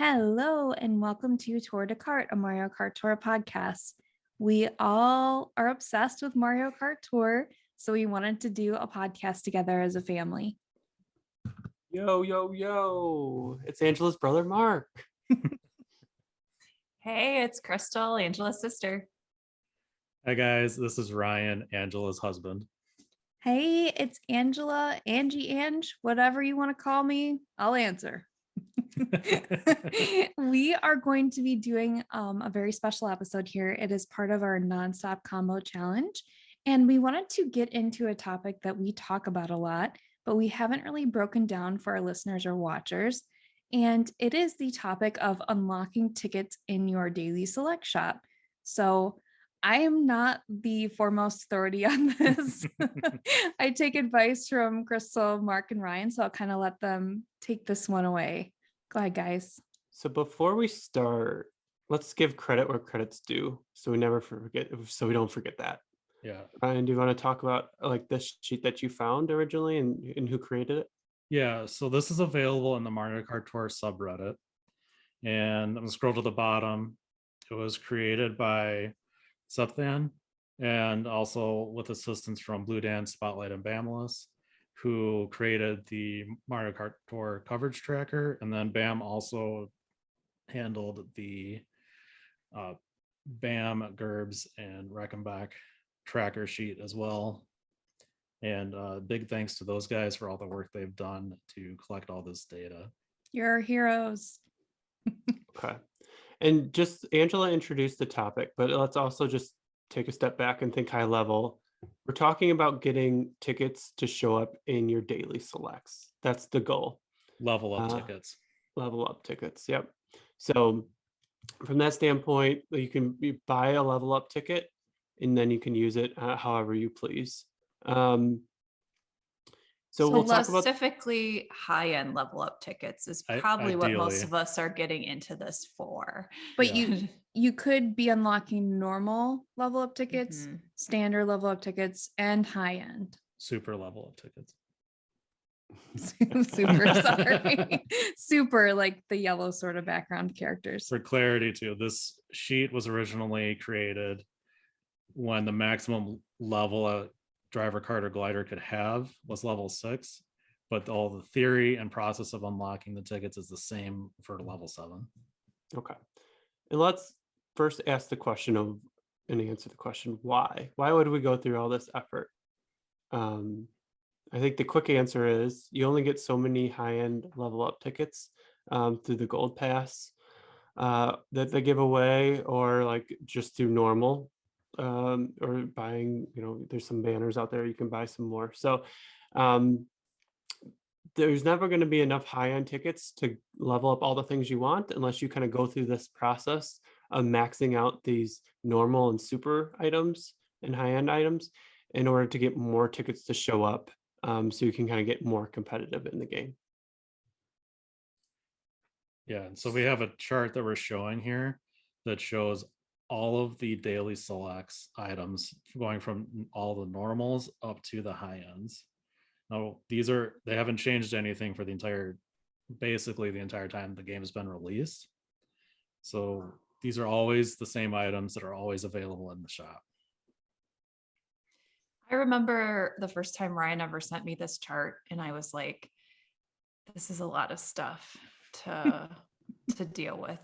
Hello, and welcome to Tour de Kart, a Mario Kart Tour podcast. We all are obsessed with Mario Kart Tour, so we wanted to do a podcast together as a family. Yo, yo, yo. It's Angela's brother, Mark. Hey, it's Kristal, Angela's sister. Hi guys, this is Ryan, Angela's husband. Hey, it's Angela, Ange, whatever you want to call me, I'll answer. We are going to be doing a very special episode here. It is part of our nonstop combo challenge, and we wanted to get into a topic that we talk about a lot, but we haven't really broken down for our listeners or watchers. And it is the topic of unlocking tickets in your daily select shop. So I am not the foremost authority on this. I take advice from Kristal, Mark, and Ryan, so I'll kind of let them take this one away. Go ahead, guys. So before we start, let's give credit where credit's due, so we don't forget that. Yeah. Ryan, do you want to talk about like this sheet that you found originally and who created it? Yeah, so this is available in the Mario Kart Tour subreddit. And I'm gonna scroll to the bottom. It was created by Subthan and also with assistance from Blue Dan, Spotlight, and Bamless, who created the Mario Kart Tour coverage tracker. And then Bam also handled the Bam, Gerbs, and Reckenbach tracker sheet as well. And big thanks to those guys for all the work they've done to collect all this data. You're heroes. Okay. And just Angela introduced the topic, but let's also just take a step back and think high level. We're talking about getting tickets to show up in your daily selects. That's the goal. Level up tickets. Level up tickets. Yep. So from that standpoint, you can buy a level up ticket and then you can use it however you please. So we'll talk about specifically high-end level up tickets is probably what most of us are getting into this for. But you could be unlocking normal level up tickets, standard level up tickets, and high end. Super level up tickets. Super, sorry. Super, like the yellow sort of background characters. For clarity too, this sheet was originally created when the maximum level a driver cart or glider could have was level 6, but all the theory and process of unlocking the tickets is the same for level 7. Okay. And let's first ask the question and answer the question, why? Why would we go through all this effort? I think the quick answer is you only get so many high-end level up tickets through the gold pass that they give away, or like just through normal or buying, there's some banners out there, you can buy some more. So there's never going to be enough high-end tickets to level up all the things you want unless you kind of go through this process of maxing out these normal and super items and high-end items in order to get more tickets to show up, so you can kind of get more competitive in the game. Yeah, and so we have a chart that we're showing here that shows all of the daily selects items going from all the normals up to the high ends. Now, they haven't changed anything for basically the entire time the game has been released. So these are always the same items that are always available in the shop. I remember the first time Ryan ever sent me this chart, and I was like, this is a lot of stuff to deal with,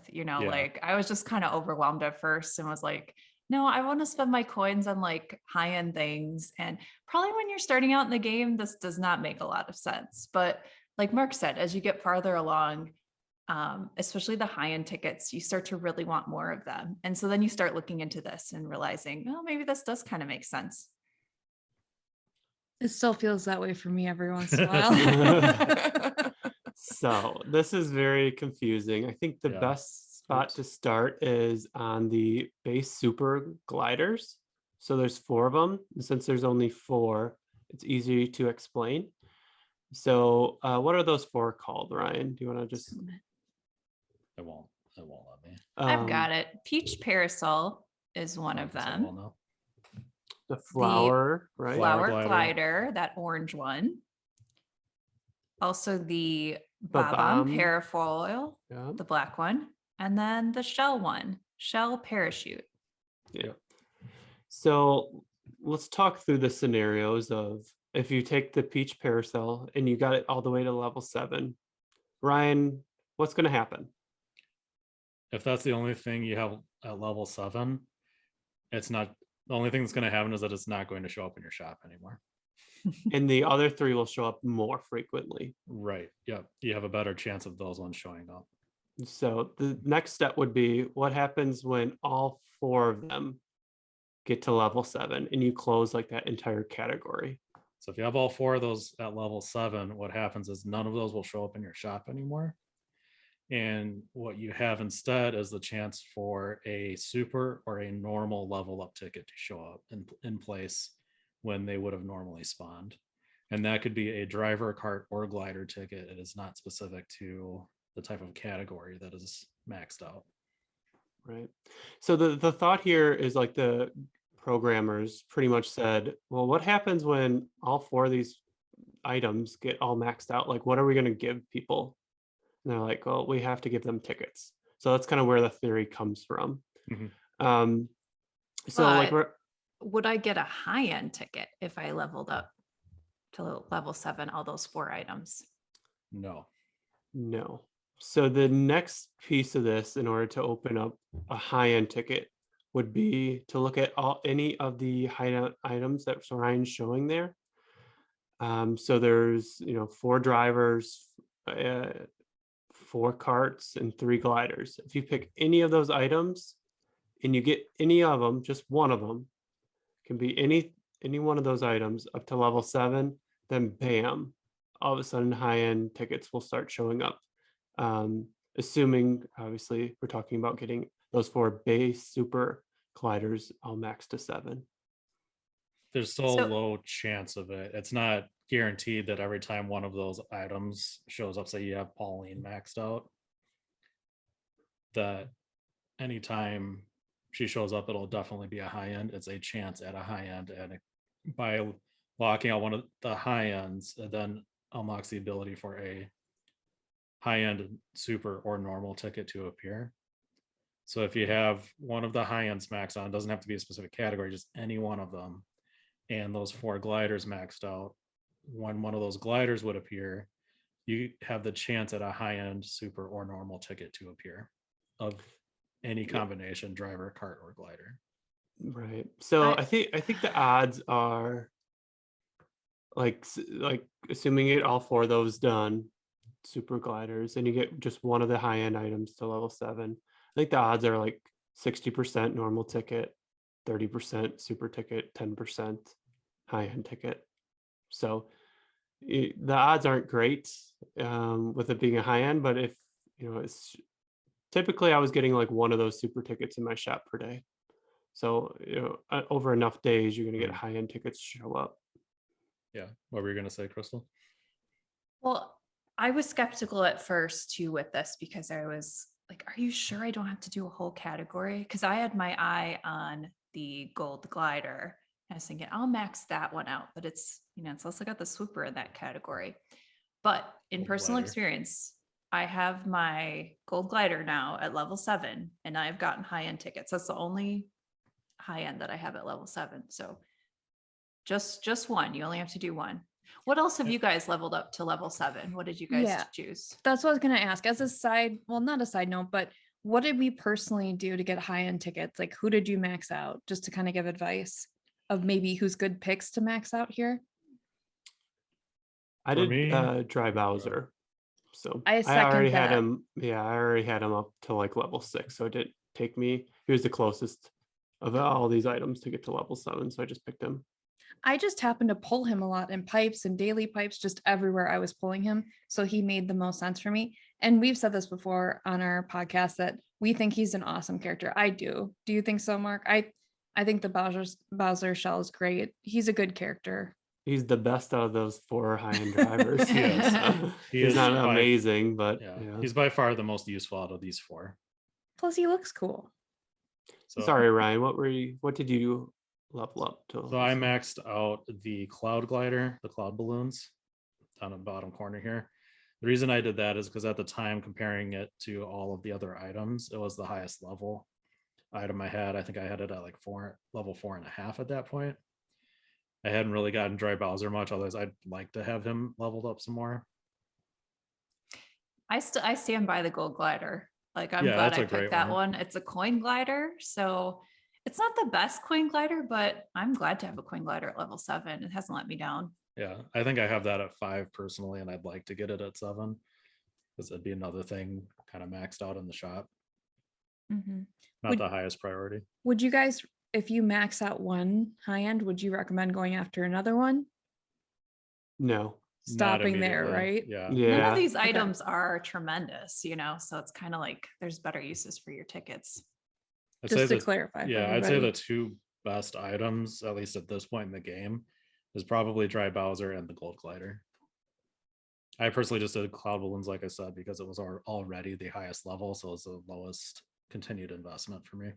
like I was just kind of overwhelmed at first and was like, no, I want to spend my coins on like high-end things. And probably when you're starting out in the game, this does not make a lot of sense. But like Mark said, as you get farther along, especially the high-end tickets, you start to really want more of them. And so then you start looking into this and realizing, oh, maybe this does kind of make sense. It still feels that way for me every once in a while. So this is very confusing. I think the best spot to start is on the base super gliders. So there's 4 of them. And since there's only 4, it's easy to explain. So what are those 4 called, Ryan? Do you want to just... It won't let me. I've got it. Peach Parasol is one of them. The flower, right? Flower glider, that orange one. Also the Bob-omb Ba-bam. parafoil, Yeah. the black one, and then the shell one, shell parachute. Yeah. So let's talk through the scenarios of if you take the peach parasol and you got it all the way to level 7. Ryan, what's going to happen? If that's the only thing you have at level 7, it's not the only thing that's going to happen is that it's not going to show up in your shop anymore. And the other 3 will show up more frequently. Right. Yep. You have a better chance of those ones showing up. So the next step would be what happens when all 4 of them get to level 7 and you close like that entire category. So if you have all 4 of those at level 7, what happens is none of those will show up in your shop anymore. And what you have instead is the chance for a super or a normal level up ticket to show up in place when they would have normally spawned. And that could be a driver, cart, or glider ticket. It is not specific to the type of category that is maxed out. Right. So the thought here is like the programmers pretty much said, well, what happens when all 4 of these items get all maxed out? Like, what are we going to give people? And they're like, well, we have to give them tickets. So that's kind of where the theory comes from. Mm-hmm. So like would I get a high-end ticket if I leveled up to level 7, all those 4 items? No. So the next piece of this, in order to open up a high-end ticket, would be to look at any of the high-end items that Ryan's showing there. So there's 4 drivers, 4 carts, and 3 gliders. If you pick any of those items and you get any of them, just one of them, can be any one of those items up to level 7, then bam, all of a sudden high-end tickets will start showing up. Assuming obviously we're talking about getting those 4 base super gliders all maxed to 7. There's still a low chance of it. It's not guaranteed that every time one of those items shows up, say you have Pauline maxed out, that anytime she shows up, it'll definitely be a high end. It's a chance at a high end, and by locking out one of the high ends, it then unlocks the ability for a high end super or normal ticket to appear. So if you have one of the high ends maxed out, it doesn't have to be a specific category, just any one of them, and those 4 gliders maxed out, when one of those gliders would appear, you have the chance at a high end super or normal ticket to appear of any combination, driver, cart, or glider. Right. So I think the odds are like assuming you get all 4 of those done, super gliders, and you get just one of the high end items to level 7. I think the odds are like 60% normal ticket, 30% super ticket, 10% high end ticket. So the odds aren't great with it being a high end, but if it's typically I was getting like one of those super tickets in my shop per day. So over enough days, you're going to get high end tickets show up. Yeah. What were you going to say, Kristal? Well, I was skeptical at first too with this because I was like, are you sure I don't have to do a whole category? Because I had my eye on the gold glider. I was thinking, I'll max that one out, but it's also got the swooper in that category. But in personal experience, I have my gold glider now at level 7, and I've gotten high-end tickets. That's the only high-end that I have at level 7. So just one. You only have to do one. What else have you guys leveled up to level 7? What did you guys choose? That's what I was going to ask. As a side, well, not a side note, but what did we personally do to get high-end tickets? Like, who did you max out? Just to kind of give advice of maybe who's good picks to max out here. I did Dry Bowser. So I already had him. Yeah, I already had him up to like level 6. So it didn't take me. He was the closest of all these items to get to level 7. So I just picked him. I just happened to pull him a lot in pipes and daily pipes, just everywhere I was pulling him. So he made the most sense for me. And we've said this before on our podcast that we think he's an awesome character. I do. Do you think so, Mark? I think the Bowser shell is great. He's a good character. He's the best out of those 4 high-end drivers. He's not amazing, but he's by far the most useful out of these 4. Plus, he looks cool. So, sorry, Ryan. What did you level up to? So I maxed out the cloud glider, the cloud balloons, down in the bottom corner here. The reason I did that is because at the time, comparing it to all of the other items, it was the highest level item I had. I think I had it at like level 4.5 at that point. I hadn't really gotten Dry Bowser much, otherwise I'd like to have him leveled up some more. I stand by the gold glider. Like, I'm Yeah, glad that's I a great picked that one. one. It's a coin glider, so it's not the best coin glider, but I'm glad to have a coin glider at level 7. It hasn't let me down. Yeah, I think I have that at 5 personally, and I'd like to get it at 7 because it'd be another thing kind of maxed out in the shop. Mhm. Not Would- the highest priority. Would you guys, if you max out one high end, would you recommend going after another one? No. Not Stopping there, immediately. right? Yeah. None Yeah. of these Okay. items are tremendous, so it's kind of like there's better uses for your tickets. I'd Just say to that, clarify. for yeah, I'd say everybody. the two best items, at least at this point in the game, is probably Dry Bowser and the Gold Glider. I personally just did Cloud Balloons, like I said, because it was already the highest level, so it's the lowest continued investment for me.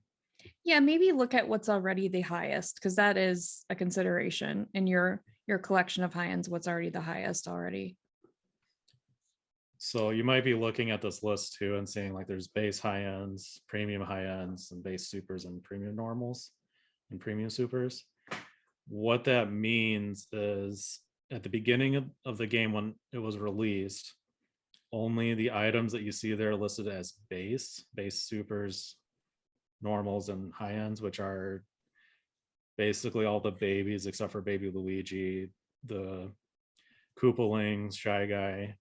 Yeah, maybe look at what's already the highest, because that is a consideration in your collection of high ends. What's already the highest already? So you might be looking at this list too and seeing like there's base high ends, premium high ends, and base supers and premium normals and premium supers. What that means is at the beginning of the game when it was released, only the items that you see there listed as base supers, normals, and high ends, which are basically all the babies except for Baby Luigi, the Koopalings, Shy Guy,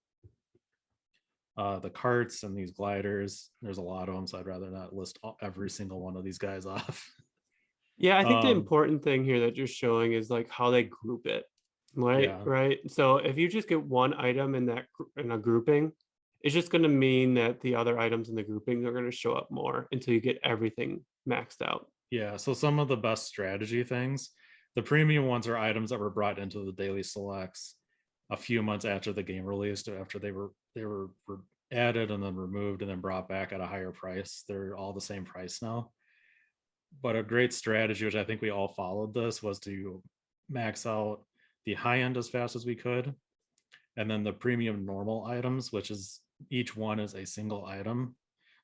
the carts, and these gliders. There's a lot of them, so I'd rather not list every single one of these guys off. Yeah, I think the important thing here that you're showing is like how they group it, right? Yeah. Right. So if you just get one item in a grouping, it's just going to mean that the other items in the grouping are going to show up more until you get everything maxed out. Yeah, so some of the best strategy things, the premium ones are items that were brought into the daily selects a few months after the game released, after they were added and then removed and then brought back at a higher price. They're all the same price now. But a great strategy, which I think we all followed this, was to max out the high end as fast as we could. And then the premium normal items, which is each one is a single item.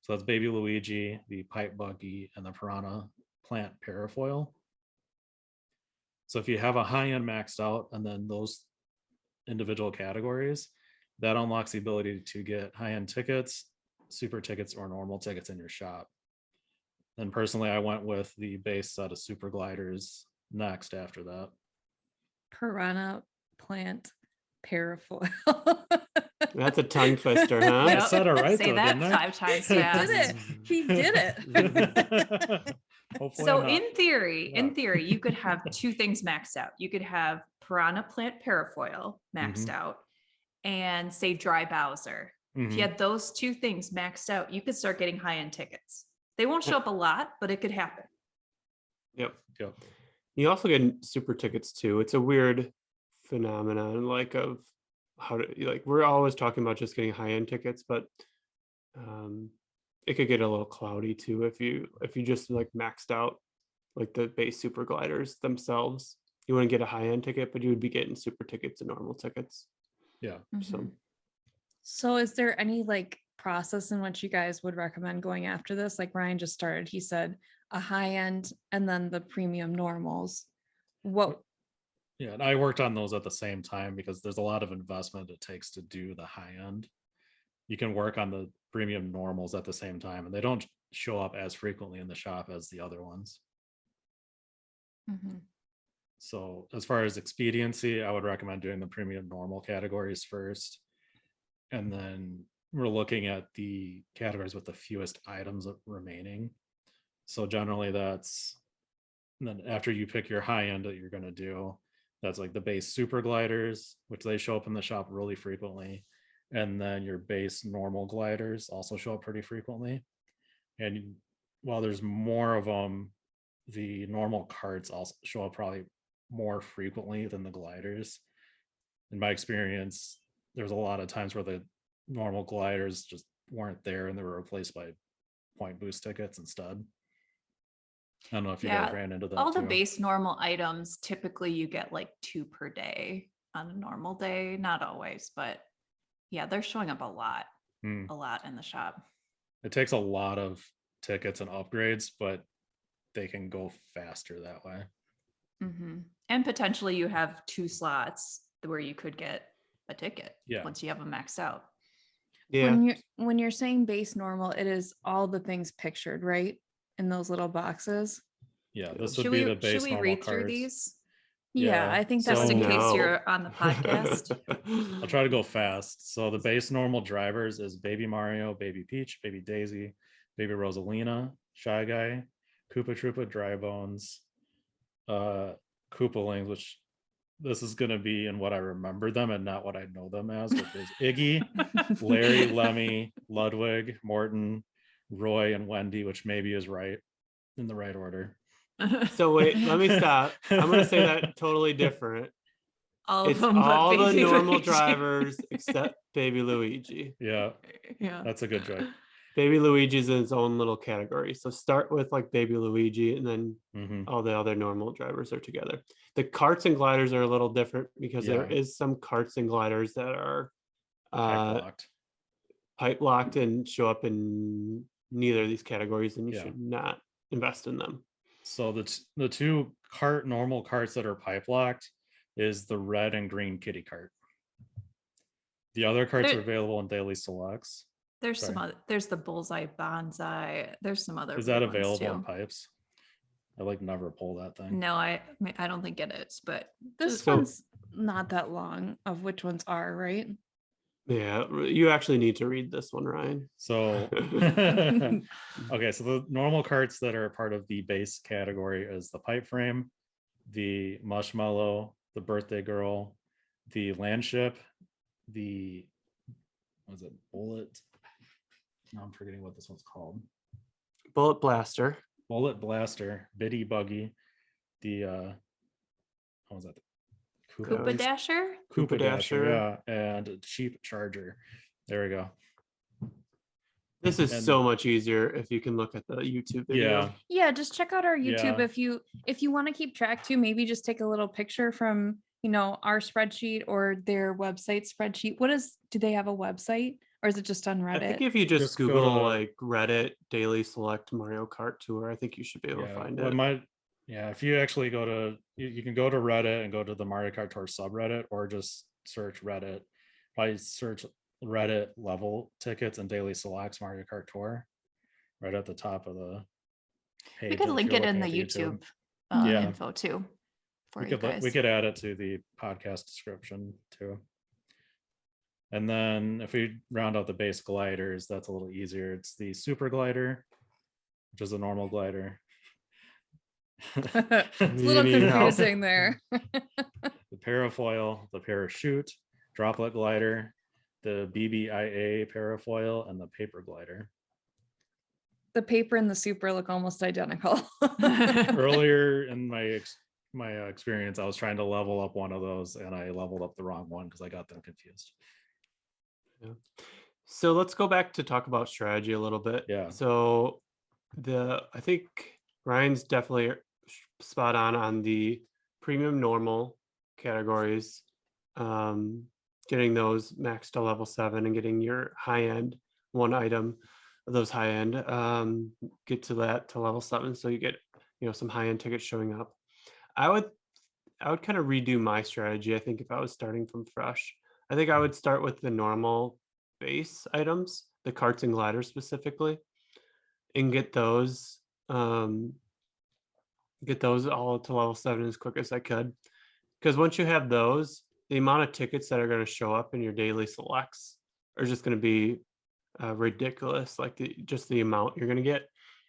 So that's Baby Luigi, the Pipe Buggy, and the Piranha Plant Parafoil. So if you have a high end maxed out and then those individual categories, that unlocks the ability to get high end tickets, super tickets, or normal tickets in your shop. And personally, I went with the base set of super gliders next after that. Piranha Plant Parafoil. That's a tongue twister, huh? I said it right. Say though, that didn't I? 5 times He did fast. it. He did it. Hopefully So I'm not. in theory, Yeah. you could have 2 things maxed out. You could have Piranha Plant Parafoil maxed out and say Dry Bowser. If you had those 2 things maxed out, you could start getting high-end tickets. They won't show up a lot, but it could happen. Yep. Yep. You also get super tickets too. It's a weird phenomenon, like of how to like we're always talking about just getting high-end tickets, but it could get a little cloudy too if you just like maxed out like the base super gliders themselves. You want to get a high-end ticket, but you would be getting super tickets and normal tickets. Yeah. So is there any like process in which you guys would recommend going after this? Like Ryan just started, he said a high end and then the premium normals. What? Yeah, and I worked on those at the same time because there's a lot of investment it takes to do the high end. You can work on the premium normals at the same time, and they don't show up as frequently in the shop as the other ones. So as far as expediency, I would recommend doing the premium normal categories first. And then we're looking at the categories with the fewest items remaining. So generally that's, and then after you pick your high end that you're going to do, that's like the base super gliders, which they show up in the shop really frequently. And then your base normal gliders also show up pretty frequently. And while there's more of them, the normal carts also show up probably more frequently than the gliders. In my experience, there's a lot of times where the normal gliders just weren't there and they were replaced by point boost tickets instead. I don't know if you guys ran into that. All the base normal items, typically you get like 2 per day on a normal day. Not always, but Yeah, they're showing up a lot Hmm. in the shop. It takes a lot of tickets and upgrades, but they can go faster that way. And potentially you have 2 slots where you could get a ticket once you have them maxed out. Yeah. When you're saying base normal, it is all the things pictured, right? In those little boxes. Yeah, this would be the base Should we normal read through cards. these? Yeah, I think Just that in would be case No. you're on the podcast. I'll try to go fast. So the base normal drivers is Baby Mario, Baby Peach, Baby Daisy, Baby Rosalina, Shy Guy, Koopa Troopa, Dry Bones, Koopalings, which this is going to be in what I remember them and not what I know them as, which is Iggy, Larry, Lemmy, Ludwig, Morton, Roy, and Wendy, which maybe is right in the right order. So wait, let me stop. I'm going to say that totally different. It's all the normal Luigi. drivers except Baby Luigi. Yeah, Yeah, that's a good choice. Baby Luigi's in its own little category. So start with like Baby Luigi, and then all the other normal drivers are together. The karts and gliders are a little different because there is some karts and gliders that are pipe locked and show up in neither of these categories, and you should not invest in them. So the two normal carts that are pipe locked is the red and green kitty cart. The other carts are available in daily selects. There's some other, there's the bullseye bonsai. There's some other. Is that available in pipes? I like never pull that thing. No, I don't think it is, but this one's not that long of which ones are, right? Yeah, you actually need to read this one, Ryan. So okay, so the normal carts that are part of the base category is the pipe frame, the marshmallow, the birthday girl, the landship, the was it bullet? Now I'm forgetting what this one's called. Bullet Blaster, Biddy Buggy, the what was that? Koopa Dasher? Koopa Dasher, yeah, and Cheap Charger. There we go. This is so much easier if you can look at the YouTube video. Yeah, just check out our YouTube if you want to keep track too. Maybe just take a little picture from our spreadsheet or their website spreadsheet. Do they have a website or is it just on Reddit? I think if you just Google like Reddit Daily Select Mario Kart Tour, I think you should be able to find it. If you actually you can go to Reddit and go to the Mario Kart Tour subreddit, or just search Reddit. Probably search Reddit level tickets and daily selects Mario Kart Tour right at the top of the page. We could link it in the YouTube info too. We could add it to the podcast description too. And then if we round out the base gliders, that's a little easier. It's the super glider, which is a normal glider. It's a little confusing there. The parafoil, the parachute, droplet glider, the BBIA parafoil, and the paper glider. The paper and the super look almost identical. Earlier in my experience, I was trying to level up one of those and I leveled up the wrong one because I got them confused. Yeah. So let's go back to talk about strategy a little bit. Yeah. So I think Ryan's definitely spot on the premium normal categories, getting those maxed to level 7 and getting your high end one item of those high end, get to level 7, so you get some high end tickets showing up. I would kind of redo my strategy. I think if I was starting from fresh, I think I would start with the normal base items, the karts and gliders specifically, and get those all to level 7 as quick as I could. Because once you have those, the amount of tickets that are going to show up in your daily selects are just going to be ridiculous, like just the amount you're going to get.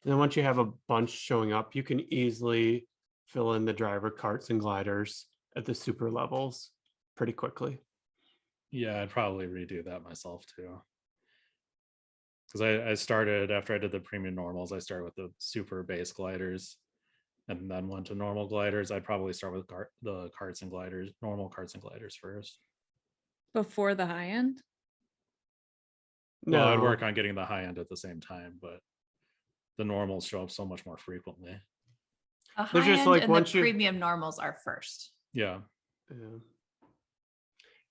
And then once you have a bunch showing up, you can easily fill in the driver karts and gliders at the super levels pretty quickly. Yeah, I'd probably redo that myself too. Because I started, after I did the premium normals, I started with the super base gliders and then went to normal gliders. I'd probably start with the karts and gliders, normal karts and gliders first. Before the high end? No, I'd work on getting the high end at the same time, but the normals show up so much more frequently. The high end and the premium normals are first. Yeah.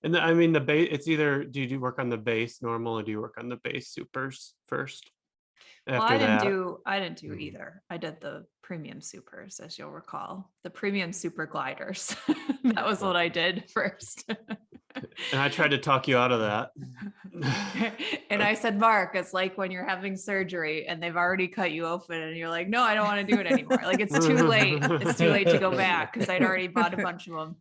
And I mean, the base, it's either, do you work on the base normal or do you work on the base supers first? Well, After that, I didn't do either. I did the premium supers, as you'll recall, the premium super gliders. That was what I did first. and I tried to talk you out of that. And I said, Mark, it's like when you're having surgery and they've already cut you open and you're like, no, I don't want to do it anymore. Like it's too late. It's too late to go back because I'd already bought a bunch of them.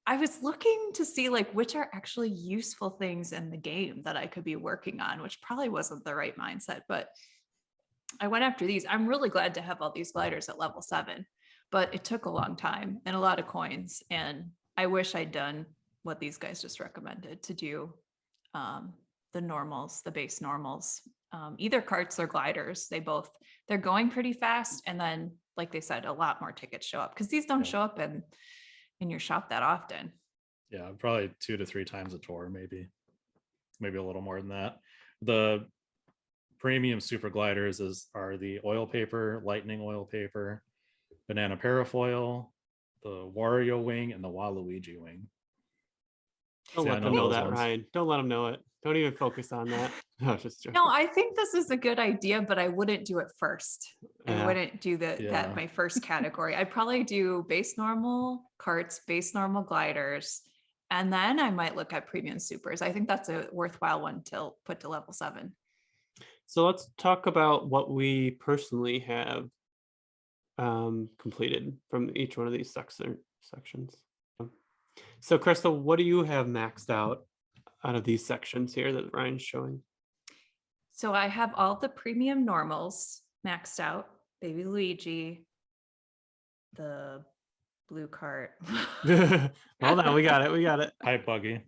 I was looking to see like which are actually useful things in the game that I could be working on, which probably wasn't the right mindset, but I went after these. I'm really glad to have all these gliders at level 7, but it took a long time and a lot of coins. And I wish I'd done what these guys just recommended to do, the normals, the base normals, either carts or gliders. They're going pretty fast. And then, like they said, a lot more tickets show up because these don't show up in your shop that often. Yeah, probably 2 to 3 times a tour, maybe a little more than that. The premium super gliders are the oil paper, lightning oil paper, banana parafoil, the Wario wing, and the Waluigi wing. Don't let them know that, Ryan. Don't let them know it. Don't even focus on that. No, just joking. No, I think this is a good idea, but I wouldn't do it first. I wouldn't do that my first category. I'd probably do base normal carts, base normal gliders, and then I might look at premium supers. I think that's a worthwhile one to put to level 7. So let's talk about what we personally have completed from each one of these sections. So Kristal, what do you have maxed out of these sections here that Ryan's showing? So I have all the premium normals maxed out. Baby Luigi, the blue cart. Hold on, we got it. Pipe buggy.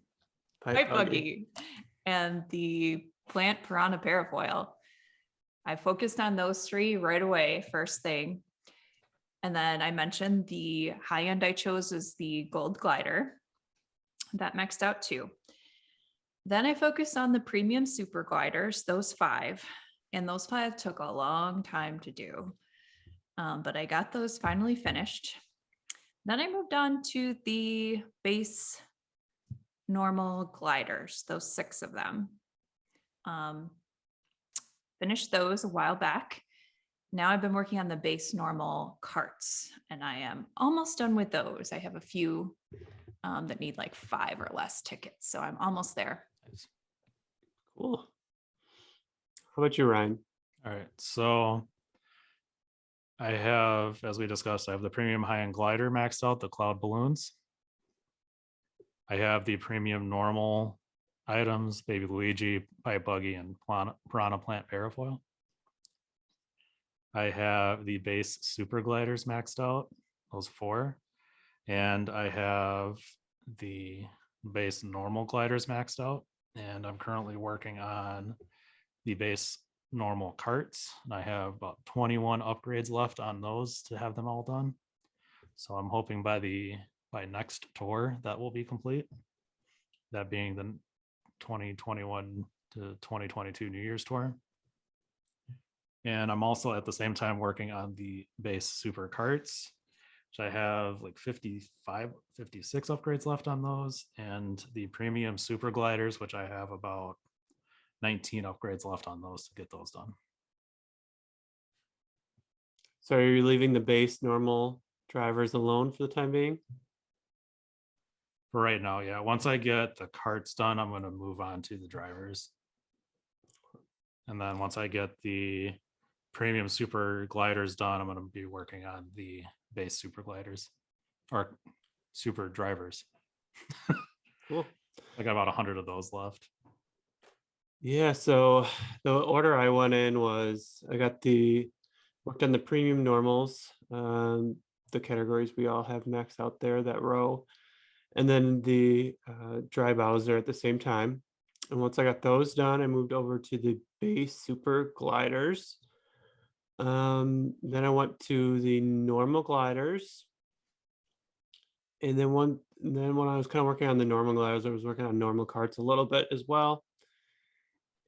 Pipe buggy. And the plant piranha parafoil. I focused on those 3 right away, first thing. And then I mentioned the high end I chose is the gold glider. That maxed out too. Then I focused on the premium super gliders, those 5. And those 5 took a long time to do. But I got those finally finished. Then I moved on to the base normal gliders, those 6 of them. Finished those a while back. Now I've been working on the base normal carts and I am almost done with those. I have a few that need like 5 or less tickets. So I'm almost there. Cool. How about you, Ryan? All right. So I have, as we discussed, I have the premium high-end glider maxed out, the cloud balloons. I have the premium normal items, Baby Luigi, Pipe Buggy, and Piranha Plant Parafoil. I have the base super gliders maxed out, those 4. And I have the base normal gliders maxed out. And I'm currently working on the base normal carts. And I have about 21 upgrades left on those to have them all done. So I'm hoping by next tour that will be complete. That being the 2021 to 2022 New Year's tour. And I'm also at the same time working on the base super carts, which I have like 55, 56 upgrades left on those, and the premium super gliders, which I have about 19 upgrades left on those to get those done. So are you leaving the base normal drivers alone for the time being? For right now, yeah. Once I get the carts done, I'm going to move on to the drivers. And then once I get the premium super gliders done, I'm going to be working on the base super gliders or super drivers. Cool. I got about 100 of those left. Yeah, so the order I went in was I worked on the premium normals, the categories we all have maxed out there, that row, and then the dry Bowser at the same time. And once I got those done, I moved over to the base super gliders. Then I went to the normal gliders. And then when I was kind of working on the normal gliders, I was working on normal carts a little bit as well.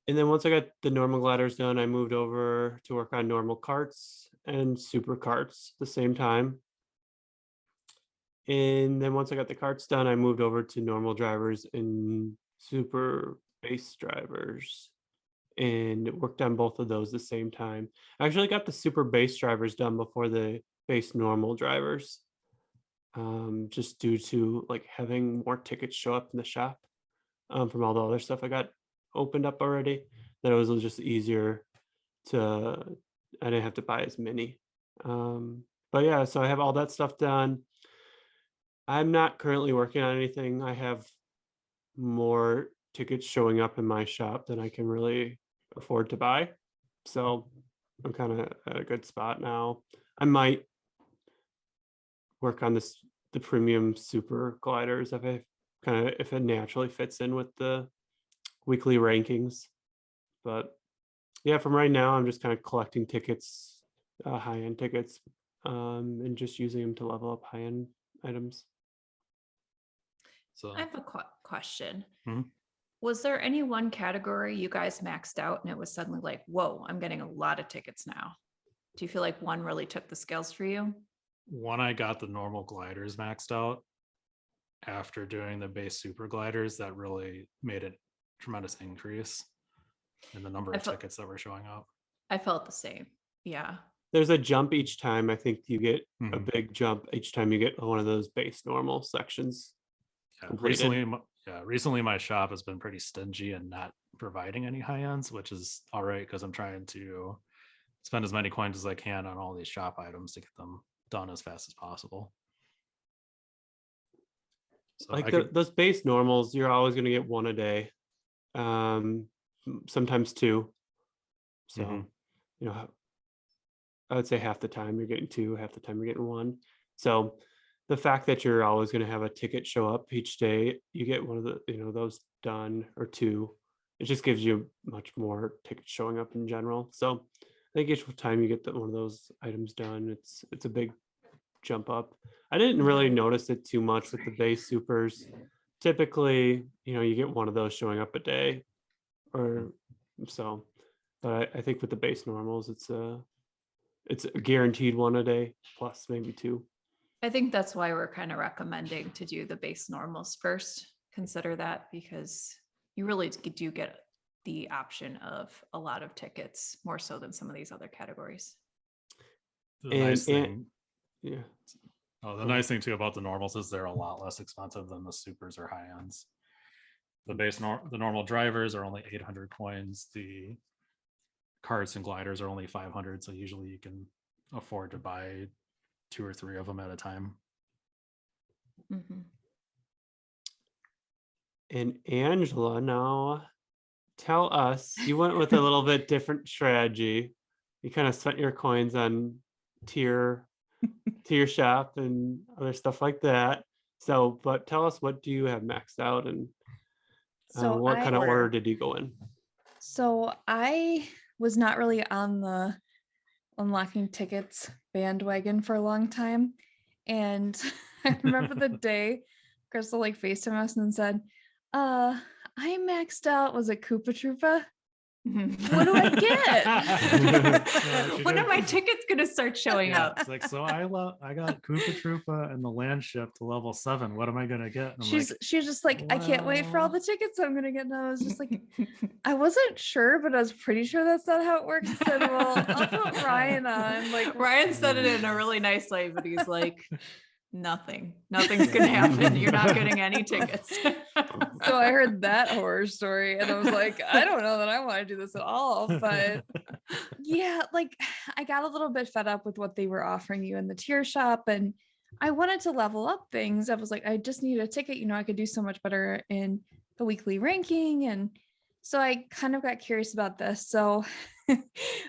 And then once I got the normal gliders done, I moved over to work on normal carts and super carts at the same time. And then once I got the karts done, I moved over to normal drivers and super base drivers and worked on both of those the same time. I actually got the super base drivers done before the base normal drivers, just due to like having more tickets show up in the shop from all the other stuff I got opened up already. That it was just easier to, I didn't have to buy as many. But yeah, so I have all that stuff done. I'm not currently working on anything. I have more tickets showing up in my shop than I can really afford to buy. So I'm kind of at a good spot now. I might work on the premium super gliders if it naturally fits in with the weekly rankings. But yeah, from right now, I'm just kind of collecting tickets, high-end tickets, and just using them to level up high-end items. So I have a question. Mhm. Was there any one category you guys maxed out and it was suddenly like, whoa, I'm getting a lot of tickets now? Do you feel like one really took the scales for you? when I got the normal gliders maxed out, after doing the base super gliders, that really made a tremendous increase in the number of tickets that were showing up. I felt the same. Yeah. There's a jump each time. I think you get a Mhm. big jump each time you get one of those base normal sections. Yeah, completed. recently my shop has been pretty stingy and not providing any high ends, which is all right because I'm trying to spend as many coins as I can on all these shop items to get them done as fast as possible. So Like those base normals, you're always going to get one a day, sometimes two. So, you know, I would say half the time you're getting two, half the time you're getting one. So the fact that you're always going to have a ticket show up each day, you get one of the, those done or two, it just gives you much more tickets showing up in general. So I think each time you get one of those items done, it's a big jump up. I didn't really notice it too much with the base supers. Typically, you get one of those showing up a day or so. But I think with the base normals, it's a guaranteed one a day plus maybe two. I think that's why we're kind of recommending to do the base normals first. Consider that because you really do get the option of a lot of tickets more so than some of these other categories. The nice thing, yeah. Oh, the nice thing too about the normals is they're a lot less expensive than the supers or high ends. The normal drivers are only 800 coins. The karts and gliders are only 500. So usually you can afford to buy 2 or 3 of them at a time. Mm-hmm. And Angela, now tell us, you went with a little bit different strategy. You kind of spent your coins on tier shop and other stuff like that. So, but tell us, what do you have maxed out, and what kind of order did you go in? So I was not really on the unlocking tickets bandwagon for a long time. And I remember the day Kristal like FaceTimed us and said, I maxed out, was it Koopa Troopa? What do I get? When are my tickets gonna start showing up? It's like, so I got Koopa Troopa and the land ship to level 7. What am I gonna get? She's just like, I can't wait for all the tickets I'm gonna get. And I was just like, I wasn't sure, but I was pretty sure that's not how it works. I said, well, I'll put Ryan on. Like Ryan said it in a really nice way, but he's like, nothing's gonna happen. You're not getting any tickets. So I heard that horror story and I was like, I don't know that I want to do this at all. But yeah, like I got a little bit fed up with what they were offering you in the tier shop, and I wanted to level up things. I was like, I just need a ticket, I could do so much better in the weekly ranking. And so I kind of got curious about this. So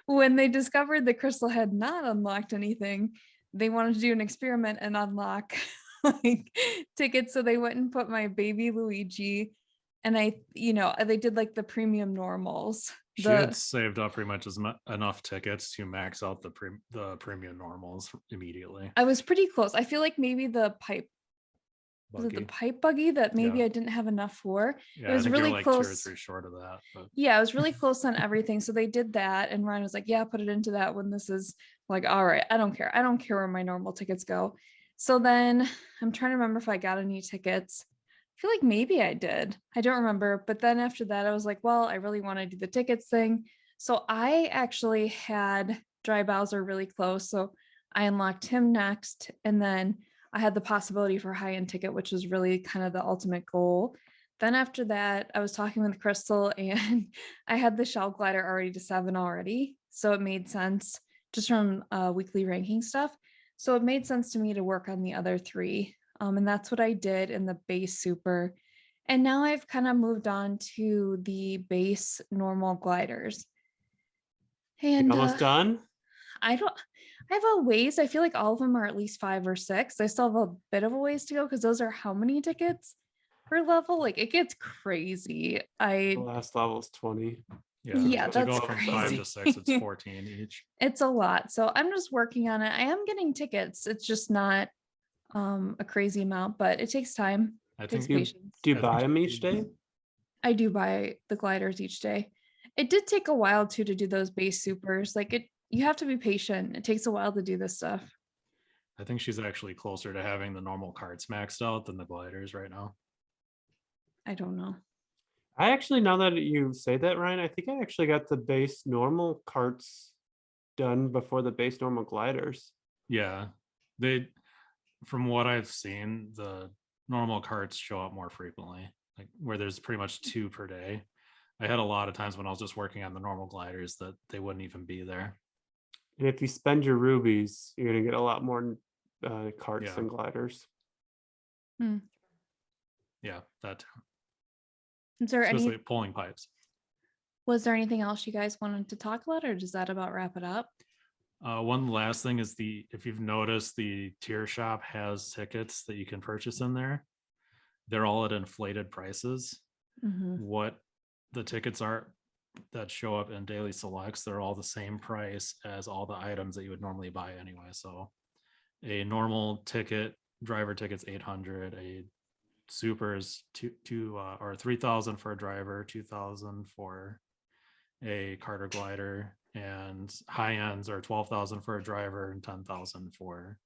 when they discovered that Kristal had not unlocked anything, they wanted to do an experiment and unlock like tickets. So they went and put my baby Luigi, and they did like the premium normals. She had saved up pretty much enough tickets to max out the premium normals immediately. I was pretty close. I feel like maybe the pipe buggy. Was it the pipe buggy that maybe I didn't have enough for? Yeah, it was really like close. 2 or 3 short of that. But. Yeah, I was really close on everything. So they did that, and Ryan was like, "Yeah, put it into that when this is like, all right, I don't care. I don't care where my normal tickets go." So then I'm trying to remember if I got any tickets. I feel like maybe I did. I don't remember. But then after that, I was like, well, I really want to do the tickets thing. So I actually had Dry Bowser really close. So I unlocked him next. And then I had the possibility for high-end ticket, which was really kind of the ultimate goal. Then after that, I was talking with Kristal and I had the shell glider already to 7 already. So it made sense just from weekly ranking stuff. So it made sense to me to work on the other 3. And that's what I did in the base super. And now I've kind of moved on to the base normal gliders. And Almost done? I have a ways. I feel like all of them are at least 5 or 6. I still have a bit of a ways to go because those are how many tickets per level? Like it gets crazy. The last level is 20. Yeah, to that's go from 5 to 6, it's 14 each. It's a lot. So I'm just working on it. I am getting tickets. It's just not a crazy amount, but it takes time. I It takes think patience. Do you buy them each day? I do buy the gliders each day. It did take a while too to do those base supers. Like you have to be patient. It takes a while to do this stuff. I think she's actually closer to having the normal carts maxed out than the gliders right now. I don't know. I actually, now that you say that, Ryan, I think I actually got the base normal carts done before the base normal gliders. Yeah, from what I've seen, the normal carts show up more frequently, like where there's pretty much 2 per day. I had a lot of times when I was just working on the normal gliders that they wouldn't even be there. And if you spend your rubies, you're gonna get a lot more carts than gliders. Yeah, that Is there especially pulling pipes. Was there anything else you guys wanted to talk about, or does that about wrap it up? One last thing is if you've noticed, the tier shop has tickets that you can purchase in there. They're all at inflated prices. What the tickets are that show up in daily selects, they're all the same price as all the items that you would normally buy anyway. So a normal ticket, driver ticket's 800, a super is 3,000 for a driver, 2,000 for a Carter glider, and high ends are 12,000 for a driver and 10,000 for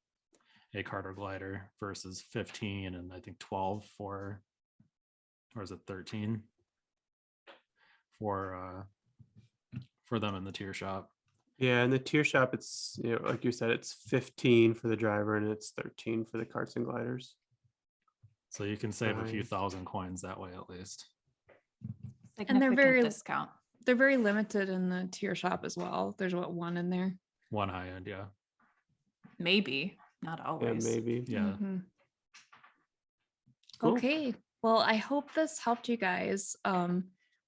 a Carter glider versus 15 and I think 12 for, or is it 13 for them in the tier shop. Yeah, in the tier shop, it's, like you said, it's 15 for the driver and it's 13 for the carts and gliders. So you can save a few thousand coins that way at least. And they're very discount. They're very limited in the tier shop as well. There's 1 in there. 1 high end, yeah. Maybe, not always. Yeah, maybe. Yeah. Cool. Okay. Well, I hope this helped you guys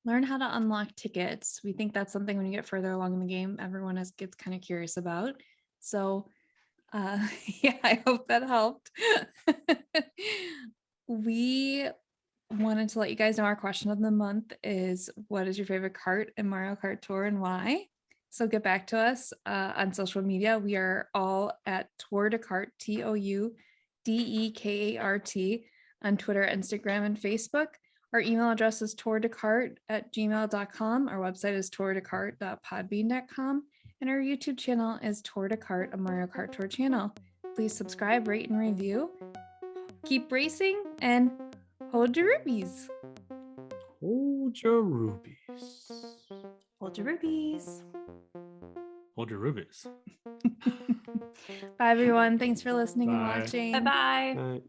learn how to unlock tickets. We think that's something when you get further along in the game, everyone gets kind of curious about. So yeah, I hope that helped. We wanted to let you guys know our question of the month is, what is your favorite kart in Mario Kart Tour and why? So get back to us on social media. We are all at Tour de Kart, TOUDEKART on Twitter, Instagram, and Facebook. Our email address is tourdekart@gmail.com. Our website is tourdekart.podbean.com. And our YouTube channel is Tour de Kart, a Mario Kart Tour channel. Please subscribe, rate, and review. Keep racing and hold your rubies. Hold your rubies. Hold your rubies. Hold your rubies. Bye, everyone. Thanks for listening and Bye. watching. Bye-bye. Bye.